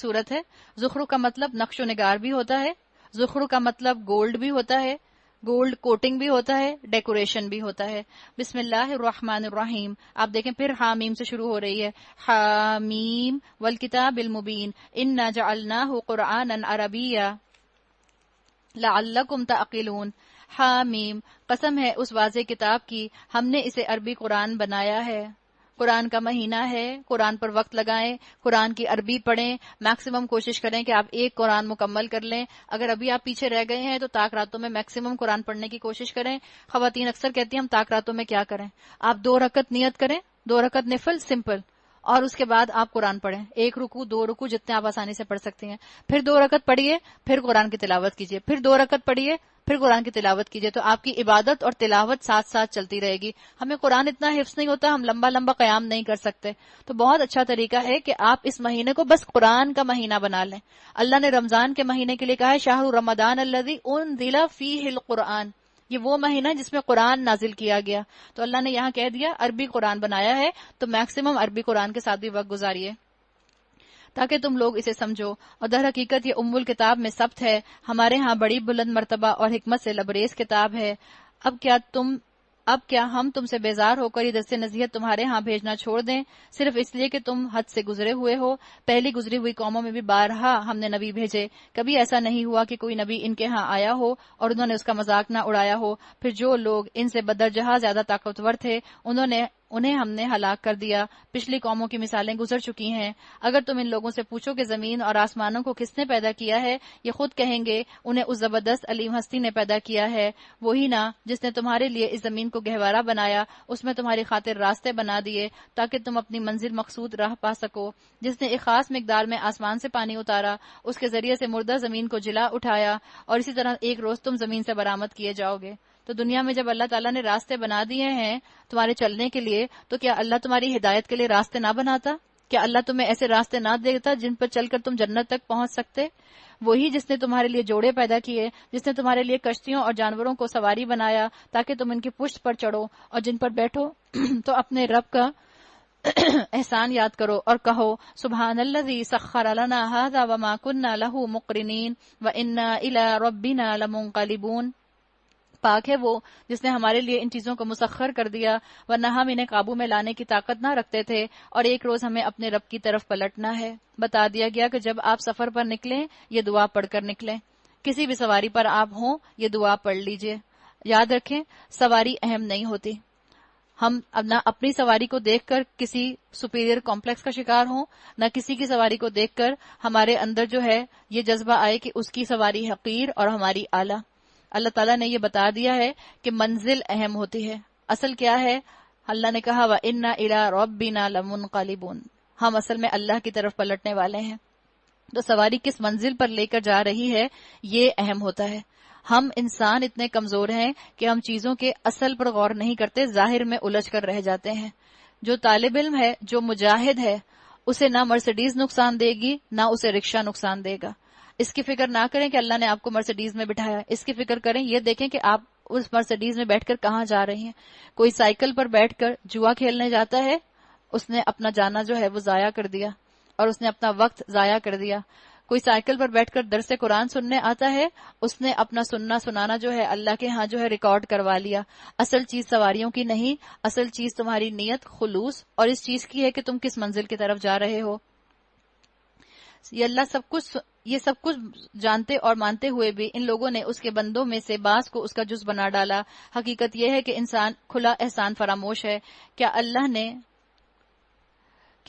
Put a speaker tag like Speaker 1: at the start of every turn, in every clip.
Speaker 1: صورت ہے. زخرف کا مطلب نقش و نگار بھی ہوتا ہے، زخرف کا مطلب گولڈ بھی ہوتا ہے، گولڈ کوٹنگ بھی ہوتا ہے، ڈیکوریشن بھی ہوتا ہے. بسم اللہ الرحمن الرحیم. آپ دیکھیں پھر حامیم سے شروع ہو رہی ہے. حامیم والکتاب المبین انا جعلناہ قرآنا عربیا لعلکم تعقلون. حامیم، قسم ہے اس واضح کتاب کی، ہم نے اسے عربی قرآن بنایا ہے. قرآن کا مہینہ ہے، قرآن پر وقت لگائیں، قرآن کی عربی پڑھیں، میکسیمم کوشش کریں کہ آپ ایک قرآن مکمل کر لیں. اگر ابھی آپ پیچھے رہ گئے ہیں تو طاق راتوں میں میکسیمم قرآن پڑھنے کی کوشش کریں. خواتین اکثر کہتی ہیں ہم طاق راتوں میں کیا کریں. آپ 2 رکعت نیت کریں، 2 رکعت نفل سمپل، اور اس کے بعد آپ قرآن پڑھیں. 1 رکوع 2 رکوع جتنے آپ آسانی سے پڑھ سکتے ہیں. پھر 2 رکعت پڑھیے، پھر قرآن کی تلاوت کیجیے، پھر 2 رکعت پڑھیے، پھر قرآن کی تلاوت کیجیے. تو آپ کی عبادت اور تلاوت ساتھ ساتھ چلتی رہے گی. ہمیں قرآن اتنا حفظ نہیں ہوتا، ہم لمبا لمبا قیام نہیں کر سکتے. تو بہت اچھا طریقہ ہے کہ آپ اس مہینے کو بس قرآن کا مہینہ بنا لیں. اللہ نے رمضان کے مہینے کے لیے کہا ہے شہر رمضان الذی انزل فیہ القرآن، یہ وہ مہینہ جس میں قرآن نازل کیا گیا. تو اللہ نے یہاں کہہ دیا عربی قرآن بنایا ہے، تو میکسیمم عربی قرآن کے ساتھ بھی وقت گزاریے تاکہ تم لوگ اسے سمجھو. اور در حقیقت یہ ام الکتاب میں ثبت ہے، ہمارے ہاں بڑی بلند مرتبہ اور حکمت سے لبریز کتاب ہے. اب کیا ہم تم سے بیزار ہو کر یہ دست نصیحت تمہارے ہاں بھیجنا چھوڑ دیں صرف اس لیے کہ تم حد سے گزرے ہوئے ہو؟ پہلی گزری ہوئی قوموں میں بھی بارہا ہم نے نبی بھیجے، کبھی ایسا نہیں ہوا کہ کوئی نبی ان کے ہاں آیا ہو اور انہوں نے اس کا مذاق نہ اڑایا ہو. پھر جو لوگ ان سے بدرجہ زیادہ طاقتور تھے انہیں ہم نے ہلاک کر دیا. پچھلی قوموں کی مثالیں گزر چکی ہیں. اگر تم ان لوگوں سے پوچھو کہ زمین اور آسمانوں کو کس نے پیدا کیا ہے، یہ خود کہیں گے انہیں اس زبردست علیم ہستی نے پیدا کیا ہے. وہی نا جس نے تمہارے لیے اس زمین کو گہوارہ بنایا، اس میں تمہاری خاطر راستے بنا دیے تاکہ تم اپنی منزل مقصود راہ پا سکو. جس نے ایک خاص مقدار میں آسمان سے پانی اتارا، اس کے ذریعے سے مردہ زمین کو جلا اٹھایا، اور اسی طرح ایک روز تم زمین سے برآمد کیے جاؤ گے. تو دنیا میں جب اللہ تعالیٰ نے راستے بنا دیے ہیں تمہارے چلنے کے لیے، تو کیا اللہ تمہاری ہدایت کے لیے راستے نہ بناتا؟ کیا اللہ تمہیں ایسے راستے نہ دیتا جن پر چل کر تم جنت تک پہنچ سکتے؟ وہی جس نے تمہارے لیے جوڑے پیدا کیے، جس نے تمہارے لیے کشتیوں اور جانوروں کو سواری بنایا تاکہ تم ان کی پشت پر چڑھو اور جن پر بیٹھو تو اپنے رب کا احسان یاد کرو اور کہو سبحان الذی سخر لنا ھذا وما كنا له مقرنین وانا الی ربنا لمنقلبون. پاک ہے وہ جس نے ہمارے لیے ان چیزوں کو مسخر کر دیا، ورنہ ہم انہیں قابو میں لانے کی طاقت نہ رکھتے تھے، اور ایک روز ہمیں اپنے رب کی طرف پلٹنا ہے. بتا دیا گیا کہ جب آپ سفر پر نکلیں یہ دعا پڑھ کر نکلیں. کسی بھی سواری پر آپ ہوں یہ دعا پڑھ لیجئے. یاد رکھیں سواری اہم نہیں ہوتی. ہم اب نہ اپنی سواری کو دیکھ کر کسی سپیریئر کمپلیکس کا شکار ہوں، نہ کسی کی سواری کو دیکھ کر ہمارے اندر جو ہے یہ جذبہ آئے کہ اس کی سواری حقیر اور ہماری اعلیٰ. اللہ تعالیٰ نے یہ بتا دیا ہے کہ منزل اہم ہوتی ہے. اصل کیا ہے؟ اللہ نے کہا وَإِنَّا إِلَىٰ رَبِّنَا لَمُنْقَلِبُونَ، ہم اصل میں اللہ کی طرف پلٹنے والے ہیں. تو سواری کس منزل پر لے کر جا رہی ہے یہ اہم ہوتا ہے. ہم انسان اتنے کمزور ہیں کہ ہم چیزوں کے اصل پر غور نہیں کرتے، ظاہر میں الجھ کر رہ جاتے ہیں. جو طالب علم ہے، جو مجاہد ہے، اسے نہ مرسیڈیز نقصان دے گی نہ اسے رکشہ نقصان دے گا. اس کی فکر نہ کریں کہ اللہ نے آپ کو مرسیڈیز میں بٹھایا، اس کی فکر کریں یہ دیکھیں کہ آپ اس مرسیڈیز میں بیٹھ کر کہاں جا رہی ہیں. کوئی سائیکل پر بیٹھ کر جوا کھیلنے جاتا ہے، اس نے اپنا جانا جو ہے وہ ضائع کر دیا اور اس نے اپنا وقت ضائع کر دیا. کوئی سائیکل پر بیٹھ کر درس قرآن سننے آتا ہے، اس نے اپنا سننا سنانا جو ہے اللہ کے ہاں جو ہے ریکارڈ کروا لیا. اصل چیز سواریوں کی نہیں، اصل چیز تمہاری نیت، خلوص اور اس چیز کی ہے کہ تم کس منزل کی طرف جا رہے ہو. یہ سب کچھ جانتے اور مانتے ہوئے بھی ان لوگوں نے اس کے بندوں میں سے بعض کو اس کا جز بنا ڈالا. حقیقت یہ ہے کہ انسان کھلا احسان فراموش ہے. کیا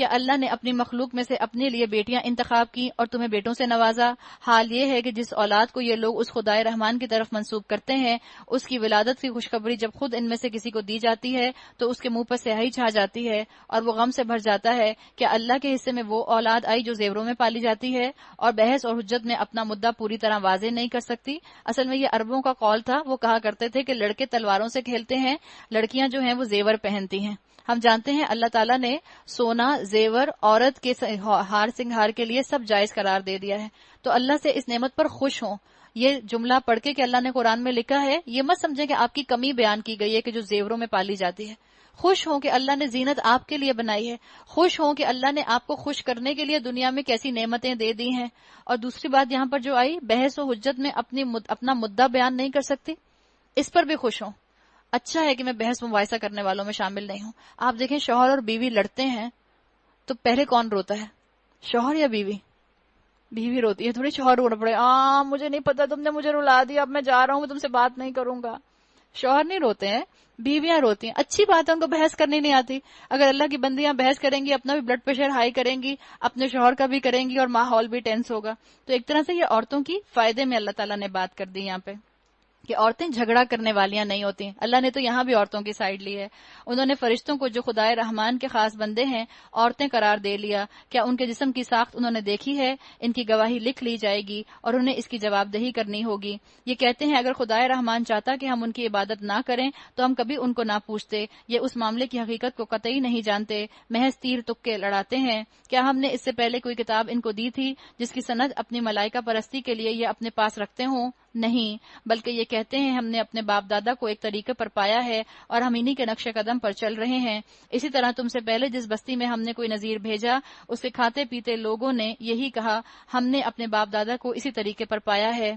Speaker 1: اللہ نے اپنی مخلوق میں سے اپنے لیے بیٹیاں انتخاب کی اور تمہیں بیٹوں سے نوازا؟ حال یہ ہے کہ جس اولاد کو یہ لوگ اس خدائے رحمان کی طرف منسوب کرتے ہیں، اس کی ولادت کی خوشخبری جب خود ان میں سے کسی کو دی جاتی ہے تو اس کے منہ پر سیاہی چھا جاتی ہے اور وہ غم سے بھر جاتا ہے. کیا اللہ کے حصے میں وہ اولاد آئی جو زیوروں میں پالی جاتی ہے اور بحث اور حجت میں اپنا مدعا پوری طرح واضح نہیں کر سکتی؟ اصل میں یہ عربوں کا قول تھا. وہ کہا کرتے تھے کہ لڑکے تلواروں سے کھیلتے ہیں، لڑکیاں جو ہیں وہ زیور پہنتی ہیں. ہم جانتے ہیں اللہ تعالیٰ نے سونا، زیور، عورت کے ہار سنگھار کے لیے سب جائز قرار دے دیا ہے. تو اللہ سے اس نعمت پر خوش ہوں. یہ جملہ پڑھ کے کہ اللہ نے قرآن میں لکھا ہے، یہ مت سمجھیں کہ آپ کی کمی بیان کی گئی ہے کہ جو زیوروں میں پالی جاتی ہے. خوش ہوں کہ اللہ نے زینت آپ کے لیے بنائی ہے، خوش ہوں کہ اللہ نے آپ کو خوش کرنے کے لیے دنیا میں کیسی نعمتیں دے دی ہیں. اور دوسری بات یہاں پر جو آئی، بحث و حجت میں اپنا مدعا بیان نہیں کر سکتی، اس پر بھی خوش ہوں. اچھا ہے کہ میں بحث مباحثہ کرنے والوں میں شامل نہیں ہوں. آپ دیکھیں شوہر اور بیوی لڑتے ہیں تو پہلے کون روتا ہے، شوہر یا بیوی؟ بیوی روتی ہے. تھوڑی شوہر رونا پڑے، مجھے نہیں پتا تم نے مجھے رلا دیا، اب میں جا رہا ہوں، میں تم سے بات نہیں کروں گا. شوہر نہیں روتے ہیں، بیویاں روتی ہیں. اچھی بات ہے، ان کو بحث کرنی نہیں آتی. اگر اللہ کی بندیاں بحث کریں گی، اپنا بھی بلڈ پریشر ہائی کریں گی، اپنے شوہر کا بھی کریں گی، اور ماحول بھی ٹینس ہوگا. تو ایک طرح سے یہ عورتوں کی فائدے میں اللہ تعالیٰ نے بات کر دی یہاں پہ کہ عورتیں جھگڑا کرنے والیاں نہیں ہوتی. اللہ نے تو یہاں بھی عورتوں کی سائیڈ لی ہے. انہوں نے فرشتوں کو جو خدائے رحمان کے خاص بندے ہیں عورتیں قرار دے لیا. کیا ان کے جسم کی ساخت انہوں نے دیکھی ہے؟ ان کی گواہی لکھ لی جائے گی اور انہیں اس کی جواب دہی کرنی ہوگی. یہ کہتے ہیں اگر خدائے رحمان چاہتا کہ ہم ان کی عبادت نہ کریں تو ہم کبھی ان کو نہ پوچھتے. یہ اس معاملے کی حقیقت کو قطعی نہیں جانتے، محض تیر تکے لڑاتے ہیں. کیا ہم نے اس سے پہلے کوئی کتاب ان کو دی تھی جس کی سند اپنی ملائکہ پرستی کے لیے یہ اپنے پاس رکھتے ہوں؟ نہیں، بلکہ یہ کہتے ہیں ہم نے اپنے باپ دادا کو ایک طریقے پر پایا ہے اور ہم انہی کے نقش قدم پر چل رہے ہیں. اسی طرح تم سے پہلے جس بستی میں ہم نے کوئی نذیر بھیجا اس کے کھاتے پیتے لوگوں نے یہی کہا ہم نے اپنے باپ دادا کو اسی طریقے پر پایا ہے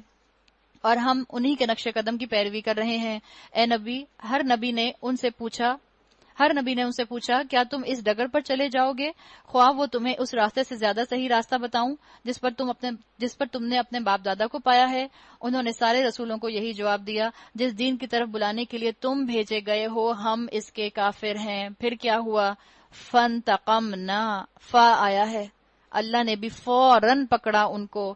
Speaker 1: اور ہم انہی کے نقش قدم کی پیروی کر رہے ہیں. اے نبی، ہر نبی نے ان سے پوچھا کیا تم اس ڈگر پر چلے جاؤ گے خواہ وہ تمہیں اس راستے سے زیادہ صحیح راستہ بتاؤں جس پر تم نے اپنے باپ دادا کو پایا ہے؟ انہوں نے سارے رسولوں کو یہی جواب دیا، جس دین کی طرف بلانے کے لیے تم بھیجے گئے ہو ہم اس کے کافر ہیں. پھر کیا ہوا؟ فانتقمنا، فا آیا ہے، اللہ نے بھی فوراً پکڑا ان کو.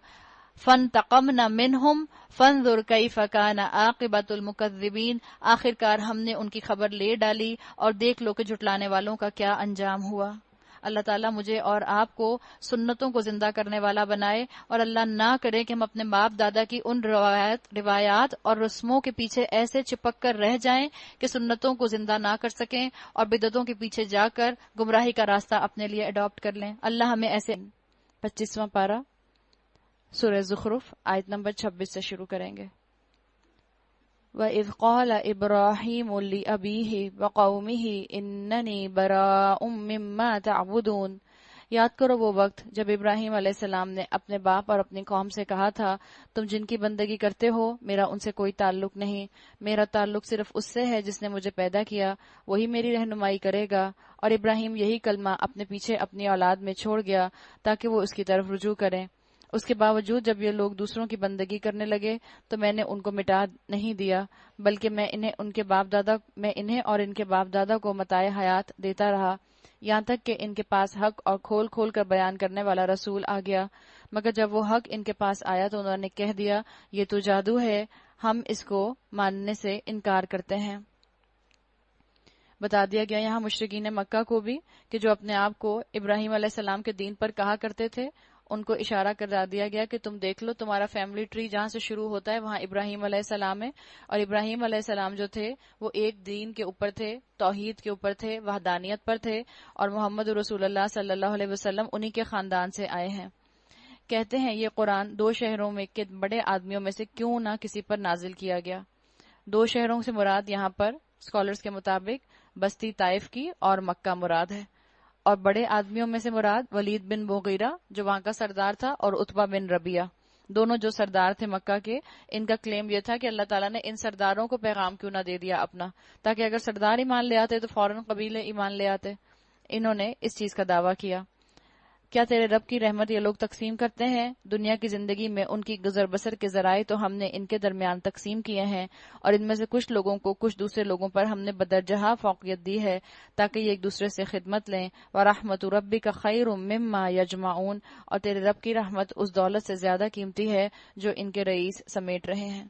Speaker 1: فانتقمنا منہم فانظر کیف کان عاقبۃ المکذبین، آخرکار ہم نے ان کی خبر لے ڈالی اور دیکھ لو کہ جھٹلانے والوں کا کیا انجام ہوا. اللہ تعالیٰ مجھے اور آپ کو سنتوں کو زندہ کرنے والا بنائے، اور اللہ نہ کرے کہ ہم اپنے باپ دادا کی ان روایات اور رسموں کے پیچھے ایسے چپک کر رہ جائیں کہ سنتوں کو زندہ نہ کر سکیں اور بدعتوں کے پیچھے جا کر گمراہی کا راستہ اپنے لیے اڈاپٹ کر لیں. اللہ ہمیں ایسے. 25واں پارہ سورہ زخرف آیت نمبر 26 سے شروع کریں گے. وَإِذْ قَالَ إِبْرَاهِيمُ لِأَبِيهِ وَقَوْمِهِ إِنَّنِي بَرَاءٌ مِّمَّا تَعْبُدُونَ. یاد کرو وہ وقت جب ابراہیم علیہ السلام نے اپنے باپ اور اپنی قوم سے کہا تھا تم جن کی بندگی کرتے ہو میرا ان سے کوئی تعلق نہیں، میرا تعلق صرف اس سے ہے جس نے مجھے پیدا کیا، وہی میری رہنمائی کرے گا. اور ابراہیم یہی کلمہ اپنے پیچھے اپنی اولاد میں چھوڑ گیا تاکہ وہ اس کی طرف رجوع کریں. اس کے باوجود جب یہ لوگ دوسروں کی بندگی کرنے لگے تو میں نے ان کو مٹا نہیں دیا، بلکہ میں انہیں اور ان کے باپ دادا کو متاع حیات دیتا رہا، یہاں تک کہ ان کے پاس حق اور کھول کھول کر بیان کرنے والا رسول آ گیا. مگر جب وہ حق ان کے پاس آیا تو انہوں نے کہہ دیا یہ تو جادو ہے، ہم اس کو ماننے سے انکار کرتے ہیں. بتا دیا گیا یہاں مشرکین مکہ کو بھی کہ جو اپنے آپ کو ابراہیم علیہ السلام کے دین پر کہا کرتے تھے، ان کو اشارہ کرا دیا گیا کہ تم دیکھ لو تمہارا فیملی ٹری جہاں سے شروع ہوتا ہے وہاں ابراہیم علیہ السلام ہے، اور ابراہیم علیہ السلام جو تھے وہ ایک دین کے اوپر تھے، توحید کے اوپر تھے، وحدانیت پر تھے، اور محمد رسول اللہ صلی اللہ علیہ وسلم انہی کے خاندان سے آئے ہیں. کہتے ہیں یہ قرآن 2 شہروں میں کے بڑے آدمیوں میں سے کیوں نہ کسی پر نازل کیا گیا. 2 شہروں سے مراد یہاں پر اسکالرز کے مطابق بستی طائف کی اور مکہ مراد ہے، اور بڑے آدمیوں میں سے مراد ولید بن مغیرہ جو وہاں کا سردار تھا اور عتبہ بن ربیعہ، دونوں جو سردار تھے مکہ کے. ان کا کلیم یہ تھا کہ اللہ تعالیٰ نے ان سرداروں کو پیغام کیوں نہ دے دیا اپنا، تاکہ اگر سردار ایمان لے آتے تو فوراً قبیلے ایمان لے آتے. انہوں نے اس چیز کا دعویٰ کیا. کیا تیرے رب کی رحمت یہ لوگ تقسیم کرتے ہیں؟ دنیا کی زندگی میں ان کی گزر بسر کے ذرائع تو ہم نے ان کے درمیان تقسیم کیے ہیں، اور ان میں سے کچھ لوگوں کو کچھ دوسرے لوگوں پر ہم نے بدرجہ فوقیت دی ہے تاکہ یہ ایک دوسرے سے خدمت لیں. وَرَحْمَتُ رَبِّكَ خَيْرٌ مِّمَّا يَجْمَعُونَ، اور تیرے رب کی رحمت اس دولت سے زیادہ قیمتی ہے جو ان کے رئیس سمیٹ رہے ہیں.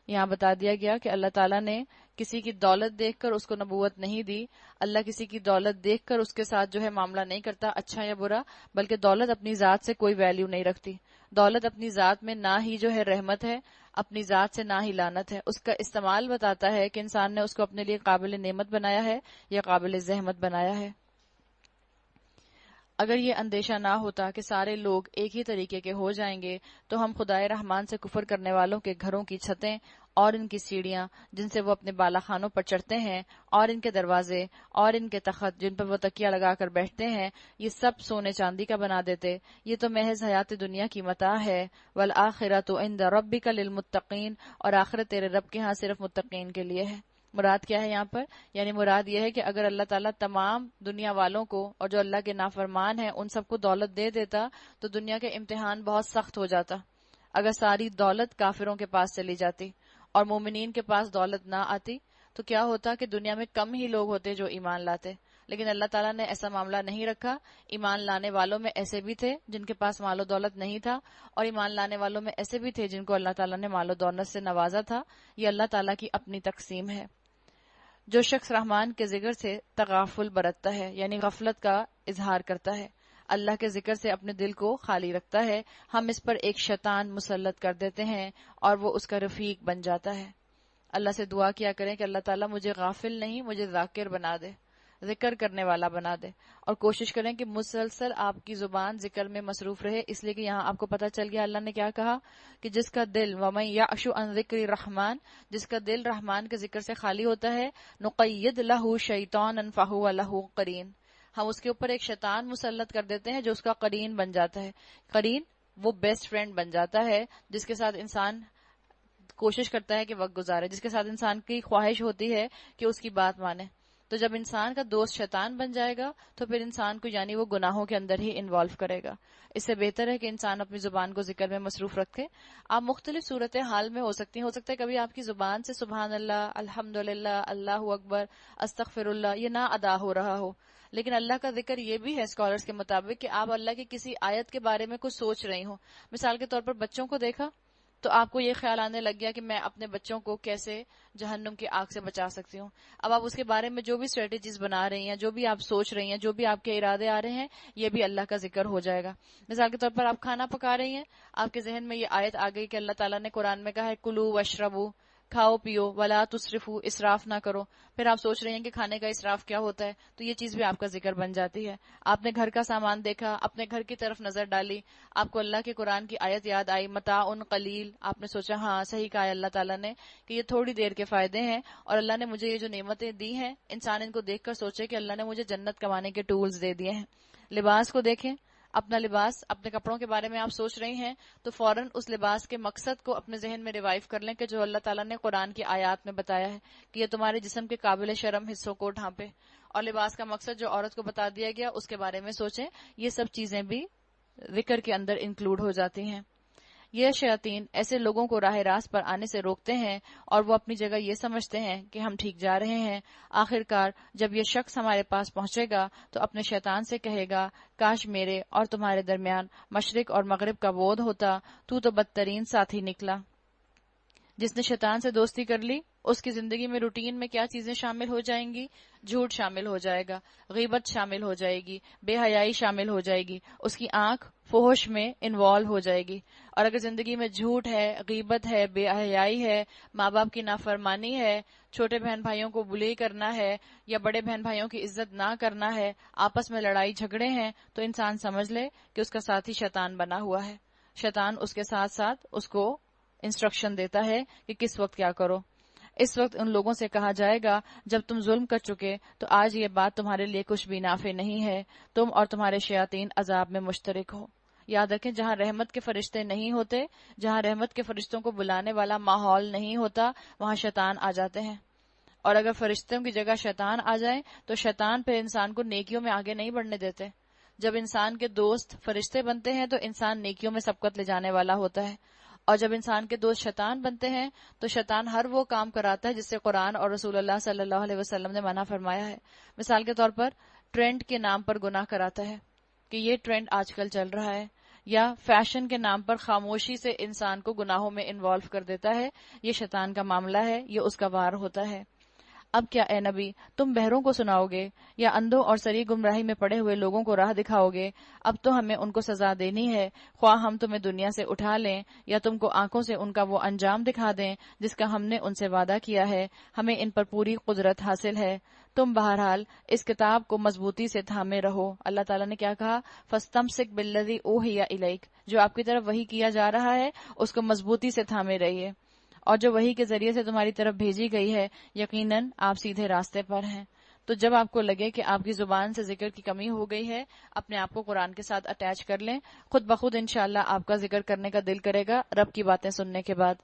Speaker 1: یہاں بتا دیا گیا کہ اللہ تعالیٰ نے کسی کی دولت دیکھ کر اس کو نبوت نہیں دی. اللہ کسی کی دولت دیکھ کر اس کے ساتھ جو ہے معاملہ نہیں کرتا اچھا یا برا، بلکہ دولت اپنی ذات سے کوئی ویلیو نہیں رکھتی. دولت اپنی ذات میں نہ ہی جو ہے رحمت ہے، اپنی ذات سے نہ ہی لعنت ہے. اس کا استعمال بتاتا ہے کہ انسان نے اس کو اپنے لیے قابل نعمت بنایا ہے یا قابل زحمت بنایا ہے. اگر یہ اندیشہ نہ ہوتا کہ سارے لوگ ایک ہی طریقے کے ہو جائیں گے تو ہم خدائے رحمان سے کفر کرنے والوں کے گھروں کی چھتیں اور ان کی سیڑھیاں جن سے وہ اپنے بالا خانوں پر چڑھتے ہیں اور ان کے دروازے اور ان کے تخت جن پر وہ تکیہ لگا کر بیٹھتے ہیں یہ سب سونے چاندی کا بنا دیتے. یہ تو محض حیات دنیا کی متاع ہے. والآخرۃ عند ربک للمتقین، اور آخرت تیرے رب کے ہاں صرف متقین کے لیے ہے. مراد کیا ہے یہاں پر؟ یعنی مراد یہ ہے کہ اگر اللہ تعالیٰ تمام دنیا والوں کو اور جو اللہ کے نافرمان ہیں ان سب کو دولت دے دیتا تو دنیا کے امتحان بہت سخت ہو جاتا. اگر ساری دولت کافروں کے پاس چلی جاتی اور مومنین کے پاس دولت نہ آتی تو کیا ہوتا کہ دنیا میں کم ہی لوگ ہوتے جو ایمان لاتے. لیکن اللہ تعالیٰ نے ایسا معاملہ نہیں رکھا. ایمان لانے والوں میں ایسے بھی تھے جن کے پاس مال و دولت نہیں تھا، اور ایمان لانے والوں میں ایسے بھی تھے جن کو اللہ تعالیٰ نے مال و دولت سے نوازا تھا. یہ اللہ تعالیٰ کی اپنی تقسیم ہے. جو شخص رحمان کے ذکر سے تغافل برتتا ہے یعنی غفلت کا اظہار کرتا ہے، اللہ کے ذکر سے اپنے دل کو خالی رکھتا ہے، ہم اس پر ایک شیطان مسلط کر دیتے ہیں اور وہ اس کا رفیق بن جاتا ہے. اللہ سے دعا کیا کریں کہ اللہ تعالیٰ مجھے غافل نہیں، مجھے ذاکر بنا دے، ذکر کرنے والا بنا دے. اور کوشش کریں کہ مسلسل آپ کی زبان ذکر میں مصروف رہے، اس لیے کہ یہاں آپ کو پتہ چل گیا اللہ نے کیا کہا کہ جس کا دل وَمَن يَعْشُ عَن ذِكْرِ الرَّحْمَٰنِ، جس کا دل رحمان کے ذکر سے خالی ہوتا ہے، نُقَيِّضْ لَهُ شَيْطَانًا فَهُوَ لَهُ قَرِينٌ، ہم اس کے اوپر ایک شیطان مسلط کر دیتے ہیں جو اس کا قرین بن جاتا ہے. قرین وہ بیسٹ فرینڈ بن جاتا ہے جس کے ساتھ انسان کوشش کرتا ہے کہ وقت گزارے، جس کے ساتھ انسان کی خواہش ہوتی ہے کہ اس کی بات مانے. تو جب انسان کا دوست شیطان بن جائے گا تو پھر انسان کو یعنی وہ گناہوں کے اندر ہی انوالو کرے گا. اس سے بہتر ہے کہ انسان اپنی زبان کو ذکر میں مصروف رکھے. آپ مختلف صورت حال میں ہو سکتی ہیں، ہو سکتا ہے کبھی آپ کی زبان سے سبحان اللہ، الحمدللہ، اللہ اکبر، استغفر اللہ یہ نہ ادا ہو رہا ہو، لیکن اللہ کا ذکر یہ بھی ہے اسکالرز کے مطابق کہ آپ اللہ کی کسی آیت کے بارے میں کچھ سوچ رہی ہوں. مثال کے طور پر بچوں کو دیکھا تو آپ کو یہ خیال آنے لگ گیا کہ میں اپنے بچوں کو کیسے جہنم کی آگ سے بچا سکتی ہوں. اب آپ اس کے بارے میں جو بھی اسٹریٹجیز بنا رہی ہیں، جو بھی آپ سوچ رہی ہیں، جو بھی آپ کے ارادے آ رہے ہیں، یہ بھی اللہ کا ذکر ہو جائے گا. مثال کے طور پر آپ کھانا پکا رہی ہیں، آپ کے ذہن میں یہ آیت آ گئی کہ اللہ تعالیٰ نے قرآن میں کہا ہے کلو واشربو، کھاؤ پیو، ولا تسرفو، اسراف نہ کرو. پھر آپ سوچ رہے ہیں کہ کھانے کا اسراف کیا ہوتا ہے، تو یہ چیز بھی آپ کا ذکر بن جاتی ہے. آپ نے گھر کا سامان دیکھا، اپنے گھر کی طرف نظر ڈالی، آپ کو اللہ کے قرآن کی آیت یاد آئی متاع قلیل، آپ نے سوچا ہاں صحیح کہا ہے اللہ تعالیٰ نے کہ یہ تھوڑی دیر کے فائدے ہیں، اور اللہ نے مجھے یہ جو نعمتیں دی ہیں انسان ان کو دیکھ کر سوچے کہ اللہ نے مجھے جنت کمانے کے ٹولز دے دیے ہیں. لباس کو دیکھیں، اپنا لباس، اپنے کپڑوں کے بارے میں آپ سوچ رہی ہیں تو فوراً اس لباس کے مقصد کو اپنے ذہن میں ریوائیو کر لیں کہ جو اللہ تعالیٰ نے قرآن کی آیات میں بتایا ہے کہ یہ تمہارے جسم کے قابل شرم حصوں کو ڈھانپے، اور لباس کا مقصد جو عورت کو بتا دیا گیا اس کے بارے میں سوچیں. یہ سب چیزیں بھی ذکر کے اندر انکلوڈ ہو جاتی ہیں. یہ شیاطین ایسے لوگوں کو راہ راست پر آنے سے روکتے ہیں اور وہ اپنی جگہ یہ سمجھتے ہیں کہ ہم ٹھیک جا رہے ہیں. آخرکار جب یہ شخص ہمارے پاس پہنچے گا تو اپنے شیطان سے کہے گا کاش میرے اور تمہارے درمیان مشرق اور مغرب کا وعدہ ہوتا، تو بدترین ساتھی نکلا. جس نے شیطان سے دوستی کر لی اس کی زندگی میں روٹین میں کیا چیزیں شامل ہو جائیں گی؟ جھوٹ شامل ہو جائے گا، غیبت شامل ہو جائے گی، بے حیائی شامل ہو جائے گی، اس کی آنکھ فحش میں انوالو ہو جائے گی. اور اگر زندگی میں جھوٹ ہے، غیبت ہے، بے حیائی ہے، ماں باپ کی نافرمانی ہے، چھوٹے بہن بھائیوں کو بلی کرنا ہے یا بڑے بہن بھائیوں کی عزت نہ کرنا ہے، آپس میں لڑائی جھگڑے ہیں، تو انسان سمجھ لے کہ اس کا ساتھی شیطان بنا ہوا ہے. شیطان اس کے ساتھ ساتھ اس کو انسٹرکشن دیتا ہے کہ کس وقت کیا کرو. اس وقت ان لوگوں سے کہا جائے گا جب تم ظلم کر چکے تو آج یہ بات تمہارے لیے کچھ بھی نافع نہیں ہے، تم اور تمہارے شیاطین عذاب میں مشترک ہو. یاد رکھیں جہاں رحمت کے فرشتے نہیں ہوتے، جہاں رحمت کے فرشتوں کو بلانے والا ماحول نہیں ہوتا، وہاں شیطان آ جاتے ہیں. اور اگر فرشتوں کی جگہ شیطان آ جائیں تو شیطان پھر انسان کو نیکیوں میں آگے نہیں بڑھنے دیتے. جب انسان کے دوست فرشتے بنتے ہیں تو انسان نیکیوں میں سبقت لے جانے والا ہوتا ہے، اور جب انسان کے دوست شیطان بنتے ہیں تو شیطان ہر وہ کام کراتا ہے جس سے قرآن اور رسول اللہ صلی اللہ علیہ وسلم نے منع فرمایا ہے. مثال کے طور پر ٹرینڈ کے نام پر گناہ کراتا ہے کہ یہ ٹرینڈ آج کل چل رہا ہے، یا فیشن کے نام پر خاموشی سے انسان کو گناہوں میں انوالو کر دیتا ہے. یہ شیطان کا معاملہ ہے، یہ اس کا وار ہوتا ہے. اب کیا اے نبی تم بہروں کو سناؤ گے یا اندھوں اور سری گمراہی میں پڑے ہوئے لوگوں کو راہ دکھاؤ گے؟ اب تو ہمیں ان کو سزا دینی ہے، خواہ ہم تمہیں دنیا سے اٹھا لیں یا تم کو آنکھوں سے ان کا وہ انجام دکھا دیں جس کا ہم نے ان سے وعدہ کیا ہے. ہمیں ان پر پوری قدرت حاصل ہے. تم بہرحال اس کتاب کو مضبوطی سے تھامے رہو. اللہ تعالیٰ نے کیا کہا؟ فَاسْتَمْسِكْ بِالَّذِي أُوحِيَ إِلَيْكَ، جو آپ کی طرف وحی کیا جا رہا ہے اس کو مضبوطی سے تھامے رہیے، اور جو وحی کے ذریعے سے تمہاری طرف بھیجی گئی ہے یقیناً آپ سیدھے راستے پر ہیں. تو جب آپ کو لگے کہ آپ کی زبان سے ذکر کی کمی ہو گئی ہے، اپنے آپ کو قرآن کے ساتھ اٹیچ کر لیں، خود بخود انشاءاللہ آپ کا ذکر کرنے کا دل کرے گا رب کی باتیں سننے کے بعد.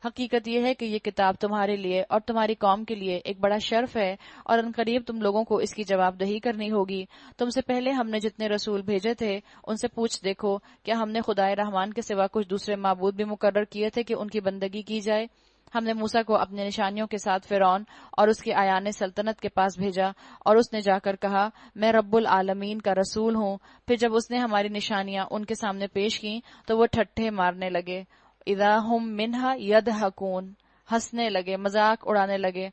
Speaker 1: حقیقت یہ ہے کہ یہ کتاب تمہارے لیے اور تمہاری قوم کے لیے ایک بڑا شرف ہے، اور عنقریب تم لوگوں کو اس کی جواب دہی کرنی ہوگی. تم سے پہلے ہم نے جتنے رسول بھیجے تھے ان سے پوچھ دیکھو، کیا ہم نے خدائے رحمان کے سوا کچھ دوسرے معبود بھی مقرر کیے تھے کہ ان کی بندگی کی جائے؟ ہم نے موسیٰ کو اپنے نشانیوں کے ساتھ فرعون اور اس کے ایان سلطنت کے پاس بھیجا، اور اس نے جا کر کہا میں رب العالمین کا رسول ہوں. پھر جب اس نے ہماری نشانیاں ان کے سامنے پیش کی تو وہ ٹھٹھے مارنے لگے. اذا ہم منہا یضحکون، ہنسنے لگے، مذاق اڑانے لگے.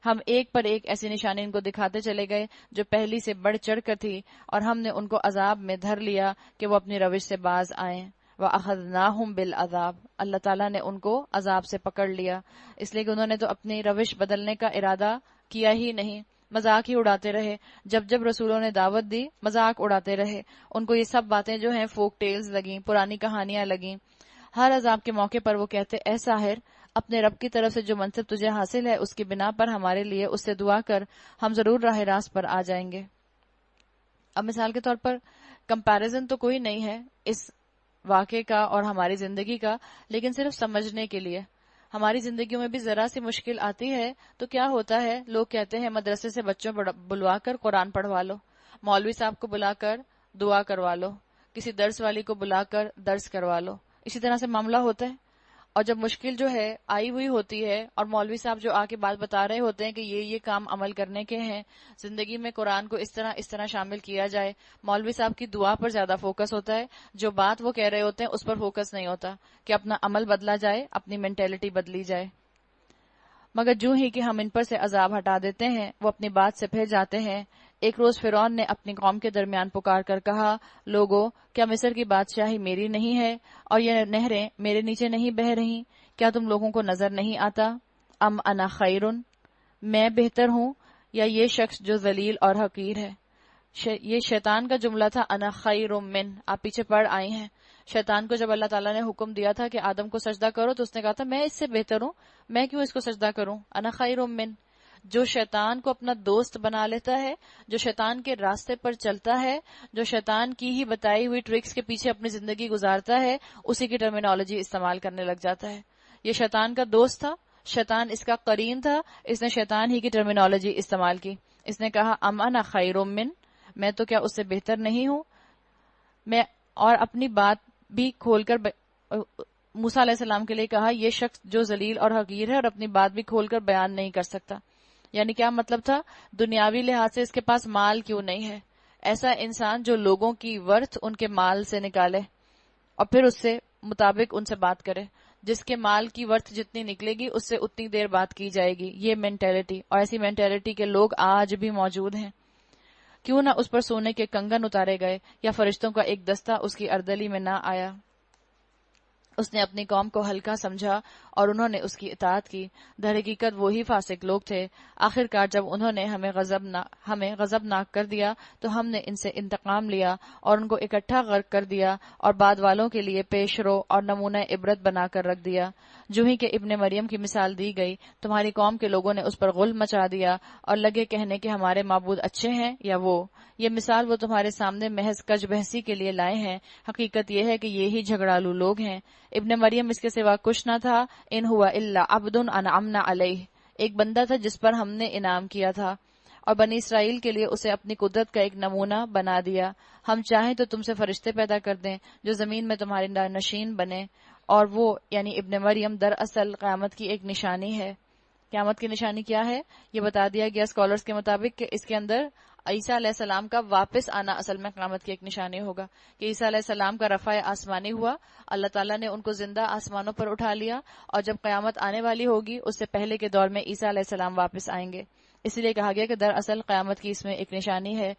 Speaker 1: ہم ایک پر ایک ایسی نشانی ان کو دکھاتے چلے گئے جو پہلی سے بڑھ چڑھ کر تھی، اور ہم نے ان کو عذاب میں دھر لیا کہ وہ اپنی روش سے باز آئیں. وَأَخَذْنَاهُمْ بِالْعَذَابِ، اللہ تعالیٰ نے ان کو عذاب سے پکڑ لیا، اس لیے کہ انہوں نے تو اپنی روش بدلنے کا ارادہ کیا ہی نہیں، مذاق ہی اڑاتے رہے. جب جب رسولوں نے دعوت دی مذاق اڑاتے رہے. ان کو یہ سب باتیں جو ہیں فوک ٹیلز لگیں، پرانی کہانیاں لگیں. ہر عذاب کے موقع پر وہ کہتے اے ساحر، اپنے رب کی طرف سے جو منصب تجھے حاصل ہے اس کی بنا پر ہمارے لیے اس سے دعا کر، ہم ضرور راہ راست پر آ جائیں گے. اب مثال کے طور پر کمپیریزن تو کوئی نہیں ہے اس واقعے کا اور ہماری زندگی کا، لیکن صرف سمجھنے کے لیے. ہماری زندگیوں میں بھی ذرا سی مشکل آتی ہے تو کیا ہوتا ہے، لوگ کہتے ہیں مدرسے سے بچوں بلوا کر قرآن پڑھوا لو، مولوی صاحب کو بلا کر دعا کروا لو، کسی درس والی کو بلا کر درس کروا لو. اسی طرح سے معاملہ ہوتا ہے. اور جب مشکل جو ہے آئی ہوئی ہوتی ہے اور مولوی صاحب جو آ کے بات بتا رہے ہوتے ہیں کہ یہ کام عمل کرنے کے ہیں، زندگی میں قرآن کو اس طرح شامل کیا جائے، مولوی صاحب کی دعا پر زیادہ فوکس ہوتا ہے. جو بات وہ کہہ رہے ہوتے ہیں اس پر فوکس نہیں ہوتا کہ اپنا عمل بدلا جائے، اپنی مینٹیلٹی بدلی جائے. مگر جو ہی کہ ہم ان پر سے عذاب ہٹا دیتے ہیں وہ اپنی بات سے پھر جاتے ہیں. ایک روز فرعون نے اپنی قوم کے درمیان پکار کر کہا لوگو، کیا مصر کی بادشاہی میری نہیں ہے اور یہ نہریں میرے نیچے نہیں بہہ رہی؟ کیا تم لوگوں کو نظر نہیں آتا؟ ام انا خیرن، میں بہتر ہوں یا یہ شخص جو ذلیل اور حقیر ہے؟ یہ شیطان کا جملہ تھا، انا خیر من. آپ پیچھے پڑھ آئی ہیں. شیطان کو جب اللہ تعالیٰ نے حکم دیا تھا کہ آدم کو سجدہ کرو تو اس نے کہا تھا میں اس سے بہتر ہوں، میں کیوں اس کو سجدہ کروں؟ انا خیر من. جو شیطان کو اپنا دوست بنا لیتا ہے، جو شیطان کے راستے پر چلتا ہے، جو شیطان کی ہی بتائی ہوئی ٹرکس کے پیچھے اپنی زندگی گزارتا ہے، اسی کی ٹرمینالوجی استعمال کرنے لگ جاتا ہے. یہ شیطان کا دوست تھا، شیطان اس کا قرین تھا، اس نے شیطان ہی کی ٹرمینالوجی استعمال کی. اس نے کہا ام انا خیر من، میں تو کیا اس سے بہتر نہیں ہوں؟ میں اور اپنی بات بھی کھول کر موسیٰ علیہ السلام کے لیے کہا یہ شخص جو ذلیل اور حقیر ہے اور اپنی بات بھی کھول کر بیان نہیں کر سکتا. یعنی کیا مطلب تھا؟ دنیاوی لحاظ سے اس کے پاس مال کیوں نہیں ہے؟ ایسا انسان جو لوگوں کی ورث ان کے مال سے نکالے اور پھر اس سے مطابق ان سے بات کرے، جس کے مال کی ورث جتنی نکلے گی اس سے اتنی دیر بات کی جائے گی. یہ مینٹیلٹی، اور ایسی مینٹیلٹی کے لوگ آج بھی موجود ہیں. کیوں نہ اس پر سونے کے کنگن اتارے گئے یا فرشتوں کا ایک دستہ اس کی اردلی میں نہ آیا. اس نے اپنی قوم کو ہلکا سمجھا اور انہوں نے اس کی اطاعت کی. در حقیقت وہی فاسق لوگ تھے. آخرکار جب انہوں نے ہمیں غضبناک کر دیا تو ہم نے ان سے انتقام لیا اور ان کو اکٹھا غرق کر دیا اور بعد والوں کے لیے پیش رو اور نمونہ عبرت بنا کر رکھ دیا. جو ہی کہ ابن مریم کی مثال دی گئی، تمہاری قوم کے لوگوں نے اس پر غل مچا دیا اور لگے کہنے کہ ہمارے معبود اچھے ہیں یا وہ. یہ مثال وہ تمہارے سامنے محض کج بحثی کے لیے لائے ہیں. حقیقت یہ ہے کہ یہی جھگڑالو لوگ ہیں. ابن مریم اس کے سوا کچھ نہ تھا. ان ہوا الا عبد انعمنا علیہ، ایک بندہ تھا جس پر ہم نے انعام کیا تھا اور بنی اسرائیل کے لیے اسے اپنی قدرت کا ایک نمونہ بنا دیا. ہم چاہیں تو تم سے فرشتے پیدا کر دیں جو زمین میں تمہارے نشین بنے. اور وہ یعنی ابن مریم دراصل قیامت کی ایک نشانی ہے. قیامت کی نشانی کیا ہے یہ بتا دیا گیا اسکالرز کے مطابق کہ اس کے اندر عیسیٰ علیہ السلام کا واپس آنا اصل میں قیامت کی ایک نشانی ہوگا. کہ عیسیٰ علیہ السلام کا رفع آسمانی ہوا، اللہ تعالیٰ نے ان کو زندہ آسمانوں پر اٹھا لیا، اور جب قیامت آنے والی ہوگی اس سے پہلے کے دور میں عیسیٰ علیہ السلام واپس آئیں گے. اسی لیے کہا گیا کہ دراصل قیامت کی اس میں ایک نشانی ہے.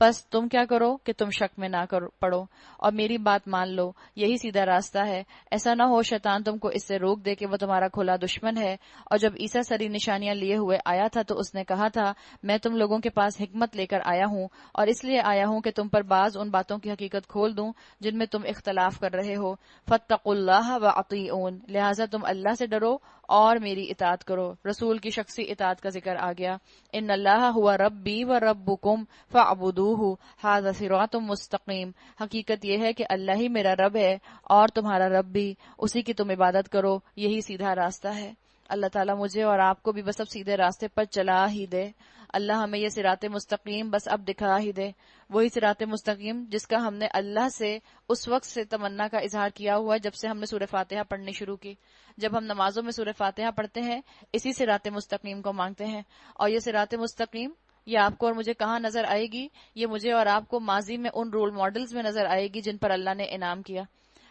Speaker 1: بس تم کیا کرو کہ تم شک میں نہ پڑو اور میری بات مان لو، یہی سیدھا راستہ ہے۔ ایسا نہ ہو شیطان تم کو اس سے روک دے کہ وہ تمہارا کھلا دشمن ہے۔ اور جب عیسیٰ سری نشانیاں لیے ہوئے آیا تھا تو اس نے کہا تھا، میں تم لوگوں کے پاس حکمت لے کر آیا ہوں، اور اس لیے آیا ہوں کہ تم پر بعض ان باتوں کی حقیقت کھول دوں جن میں تم اختلاف کر رہے ہو۔ فاتقوا اللہ واطیعون، لہٰذا تم اللہ سے ڈرو اور میری اطاعت کرو۔ رسول کی شخصی اطاعت کا ذکر آ گیا۔ ان اللہ ہوا ربی و ربکم فاعبدوہ ھذا صراط مستقیم، حقیقت یہ ہے کہ اللہ ہی میرا رب ہے اور تمہارا رب بھی، اسی کی تم عبادت کرو، یہی سیدھا راستہ ہے۔ اللہ تعالیٰ مجھے اور آپ کو بھی بس اب سیدھے راستے پر چلا ہی دے۔ اللہ ہمیں یہ صراط مستقیم بس اب دکھا ہی دے، وہی صراط مستقیم جس کا ہم نے اللہ سے اس وقت سے تمنا کا اظہار کیا ہوا ہے جب سے ہم نے سورہ فاتحہ پڑھنی شروع کی۔ جب ہم نمازوں میں سورہ فاتحہ پڑھتے ہیں اسی صراط مستقیم کو مانگتے ہیں، اور یہ صراط مستقیم یہ آپ کو اور مجھے کہاں نظر آئے گی؟ یہ مجھے اور آپ کو ماضی میں ان رول ماڈلز میں نظر آئے گی جن پر اللہ نے انعام کیا۔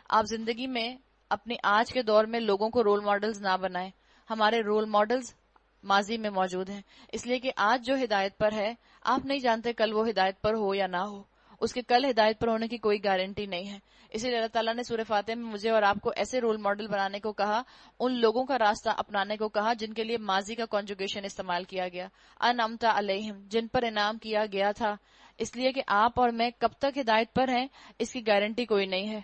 Speaker 1: آپ زندگی میں اپنی آج کے دور میں لوگوں کو رول ماڈلز نہ بنائیں، ہمارے رول ماڈلز ماضی میں موجود ہیں، اس لیے کہ آج جو ہدایت پر ہے آپ نہیں جانتے کل وہ ہدایت پر ہو یا نہ ہو، اس کے کل ہدایت پر ہونے کی کوئی گارنٹی نہیں ہے۔ اسی لیے اللہ تعالیٰ نے سورہ فاتحہ میں مجھے اور آپ کو ایسے رول ماڈل بنانے کو کہا، ان لوگوں کا راستہ اپنانے کو کہا جن کے لیے ماضی کا کنجوگیشن استعمال کیا گیا، انعمت علیہم، جن پر انعام کیا گیا تھا، اس لیے کہ آپ اور میں کب تک ہدایت پر ہیں اس کی گارنٹی کوئی نہیں ہے۔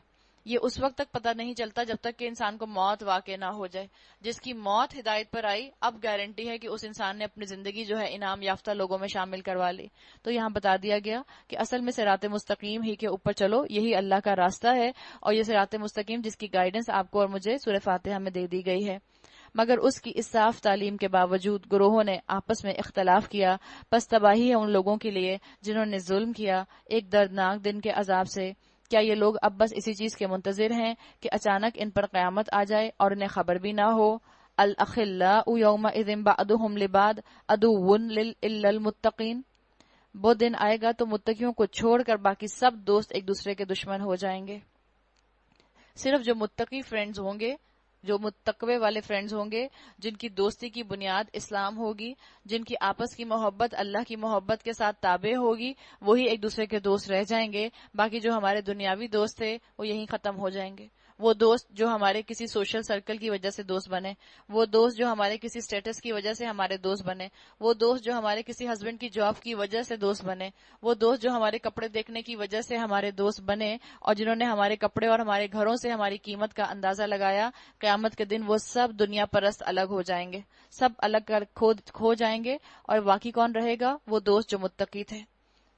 Speaker 1: یہ اس وقت تک پتہ نہیں چلتا جب تک کہ انسان کو موت واقع نہ ہو جائے۔ جس کی موت ہدایت پر آئی اب گارنٹی ہے کہ اس انسان نے اپنی زندگی جو ہے انعام یافتہ لوگوں میں شامل کروا لی۔ تو یہاں بتا دیا گیا کہ اصل میں صراط مستقیم ہی کے اوپر چلو، یہی اللہ کا راستہ ہے، اور یہ صراط مستقیم جس کی گائیڈنس آپ کو اور مجھے سورہ فاتحہ میں دے دی گئی ہے۔ مگر اس کی اس صاف تعلیم کے باوجود گروہوں نے آپس میں اختلاف کیا، پس تباہی ہے ان لوگوں کے لیے جنہوں نے ظلم کیا ایک دردناک دن کے عذاب سے۔ کیا یہ لوگ اب بس اسی چیز کے منتظر ہیں کہ اچانک ان پر قیامت آ جائے اور انہیں خبر بھی نہ ہو؟ الاخلاء یومئذ بعضهم لبعض عدو الا المتقین، وہ دن آئے گا تو متقیوں کو چھوڑ کر باقی سب دوست ایک دوسرے کے دشمن ہو جائیں گے۔ صرف جو متقی فرینڈز ہوں گے، جو متقوے والے فرینڈز ہوں گے، جن کی دوستی کی بنیاد اسلام ہوگی، جن کی آپس کی محبت اللہ کی محبت کے ساتھ تابع ہوگی، وہی ایک دوسرے کے دوست رہ جائیں گے۔ باقی جو ہمارے دنیاوی دوست تھے وہ یہیں ختم ہو جائیں گے۔ وہ دوست جو ہمارے کسی سوشل سرکل کی وجہ سے دوست بنے، وہ دوست جو ہمارے کسی سٹیٹس کی وجہ سے ہمارے دوست بنے، وہ دوست جو ہمارے کسی ہسبینڈ کی جاب کی وجہ سے دوست بنے، وہ دوست جو ہمارے کپڑے دیکھنے کی وجہ سے ہمارے دوست بنے اور جنہوں نے ہمارے کپڑے اور ہمارے گھروں سے ہماری قیمت کا اندازہ لگایا، قیامت کے دن وہ سب دنیا پرست الگ ہو جائیں گے، سب الگ کر کھو جائیں گے، اور باقی کون رہے گا؟ وہ دوست جو متقی تھے،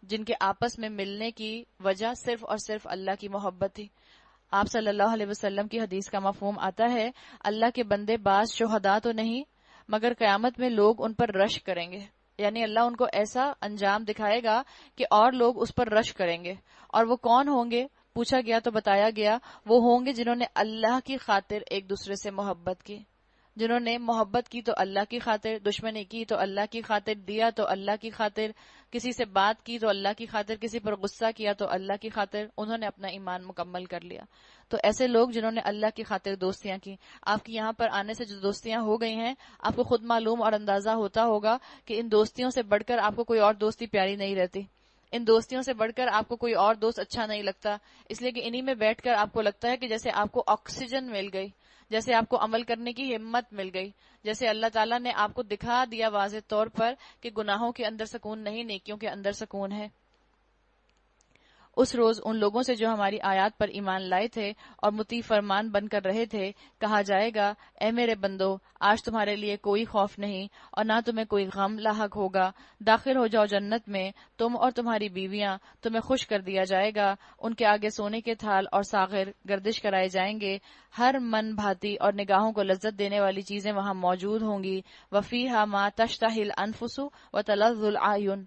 Speaker 1: جن کے آپس میں ملنے کی وجہ صرف اور صرف اللہ کی محبت تھی۔ آپ صلی اللہ علیہ وسلم کی حدیث کا مفہوم آتا ہے، اللہ کے بندے بعض شہداء تو نہیں مگر قیامت میں لوگ ان پر رش کریں گے، یعنی اللہ ان کو ایسا انجام دکھائے گا کہ اور لوگ اس پر رش کریں گے۔ اور وہ کون ہوں گے؟ پوچھا گیا تو بتایا گیا وہ ہوں گے جنہوں نے اللہ کی خاطر ایک دوسرے سے محبت کی، جنہوں نے محبت کی تو اللہ کی خاطر، دشمنی کی تو اللہ کی خاطر، دیا تو اللہ کی خاطر، کسی سے بات کی تو اللہ کی خاطر، کسی پر غصہ کیا تو اللہ کی خاطر، انہوں نے اپنا ایمان مکمل کر لیا۔ تو ایسے لوگ جنہوں نے اللہ کی خاطر دوستیاں کی، آپ کی یہاں پر آنے سے جو دوستیاں ہو گئی ہیں آپ کو خود معلوم اور اندازہ ہوتا ہوگا کہ ان دوستیوں سے بڑھ کر آپ کو کوئی اور دوستی پیاری نہیں رہتی، ان دوستیوں سے بڑھ کر آپ کو کوئی اور دوست اچھا نہیں لگتا، اس لیے کہ انہی میں بیٹھ کر آپ کو لگتا ہے کہ جیسے آپ کو آکسیجن مل گئی، جیسے آپ کو عمل کرنے کی ہمت مل گئی، جیسے اللہ تعالیٰ نے آپ کو دکھا دیا واضح طور پر کہ گناہوں کے اندر سکون نہیں، نیکیوں کے اندر سکون ہے۔ اس روز ان لوگوں سے جو ہماری آیات پر ایمان لائے تھے اور مطیع فرمان بن کر رہے تھے کہا جائے گا، اے میرے بندو، آج تمہارے لیے کوئی خوف نہیں اور نہ تمہیں کوئی غم لاحق ہوگا، داخل ہو جاؤ جنت میں، تم اور تمہاری بیویاں، تمہیں خوش کر دیا جائے گا، ان کے آگے سونے کے تھال اور ساغر گردش کرائے جائیں گے، ہر من بھاتی اور نگاہوں کو لذت دینے والی چیزیں وہاں موجود ہوں گی، وفیہا ما تشتہی الانفس وتلذ العیون،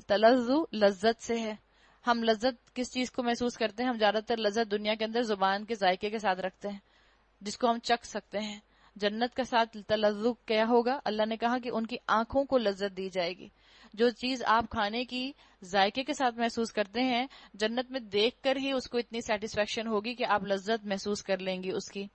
Speaker 1: تلذ لذت سے ہے۔ ہم لذت کس چیز کو محسوس کرتے ہیں؟ ہم زیادہ تر لذت دنیا کے اندر زبان کے ذائقے کے ساتھ رکھتے ہیں، جس کو ہم چکھ سکتے ہیں۔ جنت کے ساتھ تلذذ کیا ہوگا؟ اللہ نے کہا کہ ان کی آنکھوں کو لذت دی جائے گی۔ جو چیز آپ کھانے کی ذائقے کے ساتھ محسوس کرتے ہیں، جنت میں دیکھ کر ہی اس کو اتنی سیٹسفیکشن ہوگی کہ آپ لذت محسوس کر لیں گی اس کی۔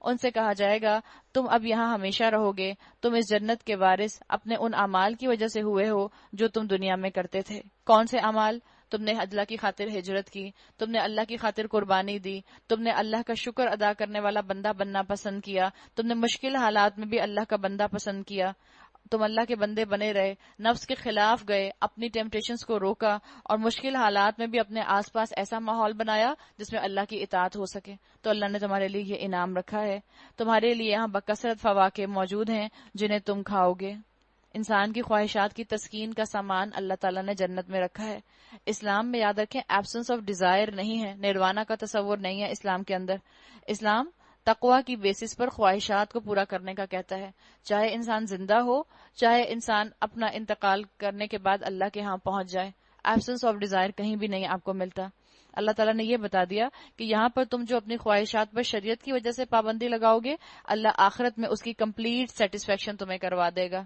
Speaker 1: ان سے کہا جائے گا، تم اب یہاں ہمیشہ رہو گے، تم اس جنت کے وارث اپنے ان اعمال کی وجہ سے ہوئے ہو جو تم دنیا میں کرتے تھے۔ کون سے اعمال؟ تم نے اللہ کی خاطر ہجرت کی، تم نے اللہ کی خاطر قربانی دی، تم نے اللہ کا شکر ادا کرنے والا بندہ بننا پسند کیا، تم نے مشکل حالات میں بھی اللہ کا بندہ پسند کیا، تم اللہ کے بندے بنے رہے، نفس کے خلاف گئے، اپنی ٹیمپٹیشنز کو روکا، اور مشکل حالات میں بھی اپنے آس پاس ایسا ماحول بنایا جس میں اللہ کی اطاعت ہو سکے، تو اللہ نے تمہارے لیے یہ انعام رکھا ہے۔ تمہارے لیے یہاں بکثرت فواکہ موجود ہیں جنہیں تم کھاؤ گے۔ انسان کی خواہشات کی تسکین کا سامان اللہ تعالیٰ نے جنت میں رکھا ہے۔ اسلام میں یاد رکھیں ایبسنس آف ڈیزائر نہیں ہے، نروانا کا تصور نہیں ہے اسلام کے اندر۔ اسلام تقوی کی بیسس پر خواہشات کو پورا کرنے کا کہتا ہے، چاہے انسان زندہ ہو، چاہے انسان اپنا انتقال کرنے کے بعد اللہ کے ہاں پہنچ جائے، ایبسنس آف ڈیزائر کہیں بھی نہیں آپ کو ملتا۔ اللہ تعالیٰ نے یہ بتا دیا کہ یہاں پر تم جو اپنی خواہشات پر شریعت کی وجہ سے پابندی لگاؤ گے، اللہ آخرت میں اس کی کمپلیٹ سیٹسفیکشن تمہیں کروا دے گا۔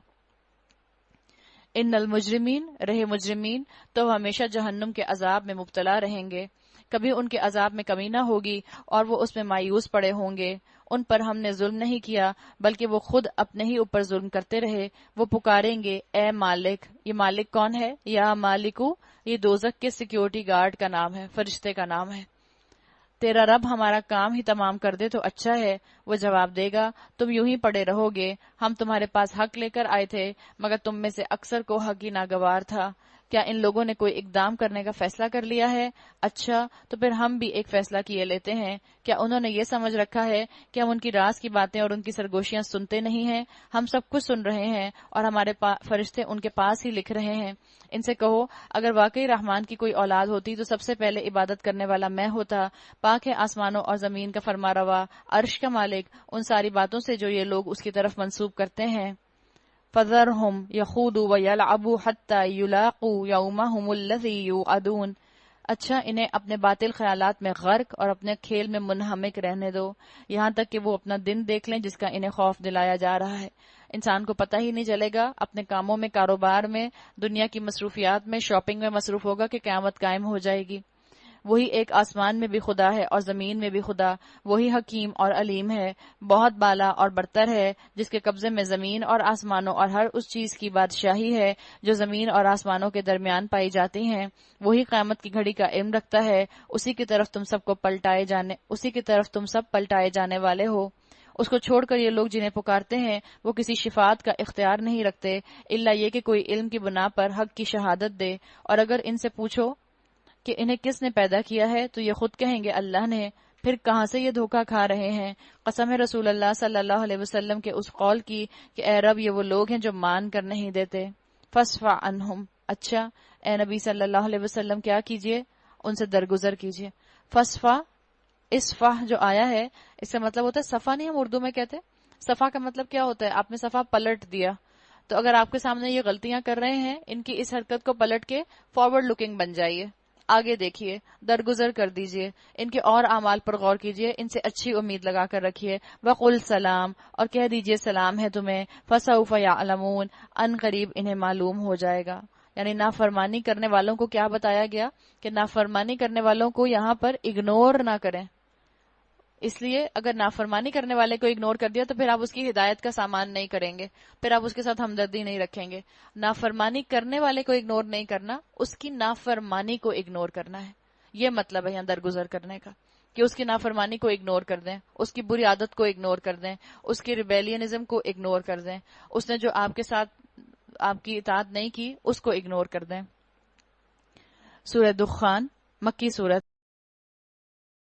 Speaker 1: ان المجرمین، رہے مجرمین تو ہمیشہ جہنم کے عذاب میں مبتلا رہیں گے، کبھی ان کے عذاب میں کمی نہ ہوگی اور وہ اس میں مایوس پڑے ہوں گے۔ ان پر ہم نے ظلم نہیں کیا بلکہ وہ خود اپنے ہی اوپر ظلم کرتے رہے۔ وہ پکاریں گے اے مالک۔ یہ مالک کون ہے؟ یا مالکو، یہ دوزخ کے سیکیورٹی گارڈ کا نام ہے، فرشتے کا نام ہے۔ تیرا رب ہمارا کام ہی تمام کر دے تو اچھا ہے۔ وہ جواب دے گا تم یوں ہی پڑے رہو گے، ہم تمہارے پاس حق لے کر آئے تھے مگر تم میں سے اکثر کو حق ہی ناگوار تھا۔ کیا ان لوگوں نے کوئی اقدام کرنے کا فیصلہ کر لیا ہے؟ اچھا تو پھر ہم بھی ایک فیصلہ کیے لیتے ہیں۔ کیا انہوں نے یہ سمجھ رکھا ہے کہ ہم ان کی راز کی باتیں اور ان کی سرگوشیاں سنتے نہیں ہیں؟ ہم سب کچھ سن رہے ہیں اور ہمارے فرشتے ان کے پاس ہی لکھ رہے ہیں۔ ان سے کہو اگر واقعی رحمان کی کوئی اولاد ہوتی تو سب سے پہلے عبادت کرنے والا میں ہوتا۔ پاک ہے آسمانوں اور زمین کا فرماروا، عرش کا مالک ان ساری باتوں سے جو یہ لوگ اس کی طرف منسوب کرتے ہیں۔ فَذَرْهُمْ يَخُوضُوا وَيَلْعَبُوا حَتَّى يُلَاقُوا يَوْمَهُمُ الَّذِي يُوعَدُونَ۔ اچھا انہیں اپنے باطل خیالات میں غرق اور اپنے کھیل میں منہمک رہنے دو، یہاں تک کہ وہ اپنا دن دیکھ لیں جس کا انہیں خوف دلایا جا رہا ہے۔ انسان کو پتہ ہی نہیں چلے گا، اپنے کاموں میں، کاروبار میں، دنیا کی مصروفیات میں، شاپنگ میں مصروف ہوگا کہ قیامت قائم ہو جائے گی۔ وہی ایک آسمان میں بھی خدا ہے اور زمین میں بھی خدا، وہی حکیم اور علیم ہے، بہت بالا اور برتر ہے، جس کے قبضے میں زمین اور آسمانوں اور ہر اس چیز کی بادشاہی ہے جو زمین اور آسمانوں کے درمیان پائی جاتی ہیں۔ وہی قیامت کی گھڑی کا علم رکھتا ہے، اسی کی طرف تم سب پلٹائے جانے والے ہو۔ اس کو چھوڑ کر یہ لوگ جنہیں پکارتے ہیں وہ کسی شفاعت کا اختیار نہیں رکھتے الا یہ کہ کوئی علم کی بنا پر حق کی شہادت دے، اور اگر ان سے پوچھو کہ انہیں کس نے پیدا کیا ہے تو یہ خود کہیں گے اللہ نے، پھر کہاں سے یہ دھوکہ کھا رہے ہیں۔ قسم ہے رسول اللہ صلی اللہ علیہ وسلم کے اس قول کی کہ اے رب یہ وہ لوگ ہیں جو مان کر نہیں دیتے۔ فاصفح عنہم، اچھا اے نبی صلی اللہ علیہ وسلم کیا کیجئے؟ ان سے درگزر کیجئے۔ فاصفح، اصفح جو آیا ہے اس کا مطلب ہوتا ہے صفا، نہیں ہم اردو میں کہتے، صفا کا مطلب کیا ہوتا ہے؟ آپ نے صفا پلٹ دیا، تو اگر آپ کے سامنے یہ غلطیاں کر رہے ہیں ان کی اس حرکت کو پلٹ کے فارورڈ لکنگ بن جائیے، آگے دیکھیے، درگزر کر دیجئے، ان کے اور اعمال پر غور کیجئے، ان سے اچھی امید لگا کر رکھیے۔ وقل سلام، اور کہہ دیجئے سلام ہے تمہیں، فسوف یعلمون، ان قریب انہیں معلوم ہو جائے گا۔ یعنی نافرمانی کرنے والوں کو کیا بتایا گیا کہ نافرمانی کرنے والوں کو یہاں پر اگنور نہ کریں، اس لیے اگر نافرمانی کرنے والے کو اگنور کر دیا تو پھر آپ اس کی ہدایت کا سامان نہیں کریں گے، پھر آپ اس کے ساتھ ہمدردی نہیں رکھیں گے۔ نافرمانی کرنے والے کو اگنور نہیں کرنا، اس کی نافرمانی کو اگنور کرنا ہے، یہ مطلب ہے یہاں درگزر کرنے کا، کہ اس کی نافرمانی کو اگنور کر دیں، اس کی بری عادت کو اگنور کر دیں، اس کی ریبیلینزم کو اگنور کر دیں، اس نے جو آپ کے ساتھ آپ کی اطاعت نہیں کی اس کو اگنور کر دیں۔ سورہ دخان، مکی سورت۔